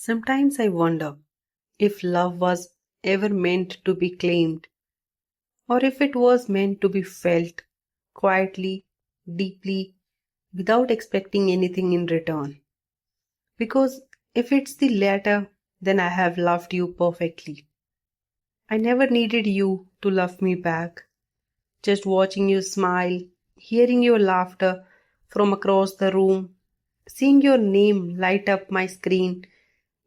Sometimes I wonder if love was ever meant to be claimed, or if it was meant to be felt quietly, deeply, without expecting anything in return. Because if it's the latter, then I have loved you perfectly. I never needed you to love me back. Just watching you smile, hearing your laughter from across the room, seeing your name light up my screen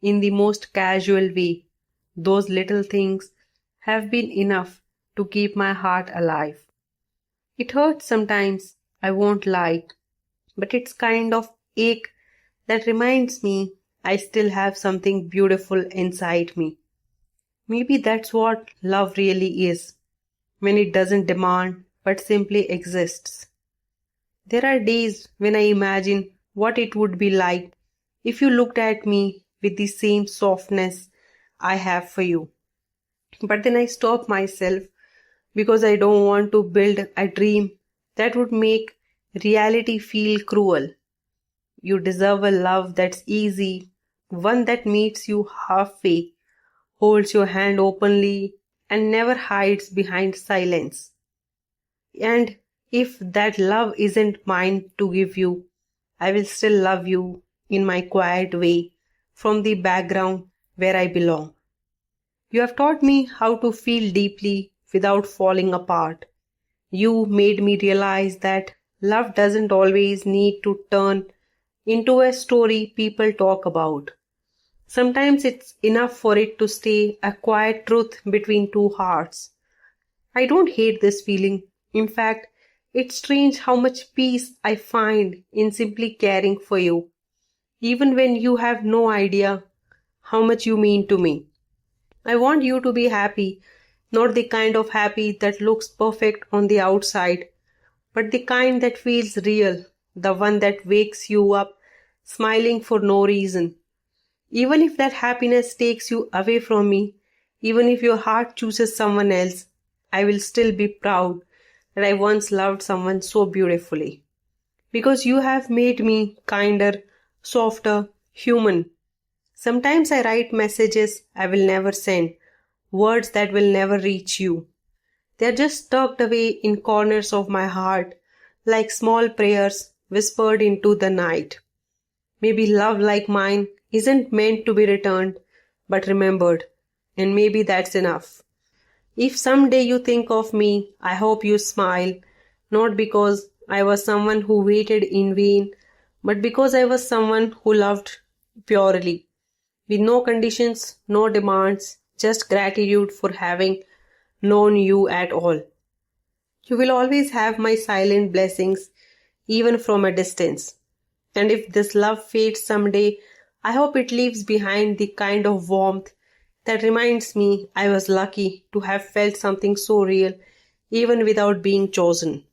in the most casual way, those little things have been enough to keep my heart alive. It hurts sometimes, I won't lie, but it's kind of ache that reminds me I still have something beautiful inside me. Maybe that's what love really is, when it doesn't demand but simply exists. There are days when I imagine what it would be like if you looked at me with the same softness I have for you. But then I stop myself because I don't want to build a dream that would make reality feel cruel. You deserve a love that's easy, one that meets you halfway, holds your hand openly, and never hides behind silence. And if that love isn't mine to give you, I will still love you in my quiet way from the background where I belong. You have taught me how to feel deeply without falling apart. You made me realize that love doesn't always need to turn into a story people talk about. Sometimes it's enough for it to stay a quiet truth between two hearts. I don't hate this feeling. In fact, it's strange how much peace I find in simply caring for you, even when you have no idea how much you mean to me. I want you to be happy, not the kind of happy that looks perfect on the outside, but the kind that feels real, the one that wakes you up smiling for no reason. Even if that happiness takes you away from me, even if your heart chooses someone else, I will still be proud that I once loved someone so beautifully. Because you have made me kinder, softer, human. Sometimes I write messages I will never send, words that will never reach you. They are just tucked away in corners of my heart, like small prayers whispered into the night. Maybe love like mine isn't meant to be returned, but remembered, and maybe that's enough. If someday you think of me, I hope you smile, not because I was someone who waited in vain, but because I was someone who loved purely, with no conditions, no demands, just gratitude for having known you at all. You will always have my silent blessings, even from a distance. And if this love fades someday, I hope it leaves behind the kind of warmth that reminds me I was lucky to have felt something so real, even without being chosen.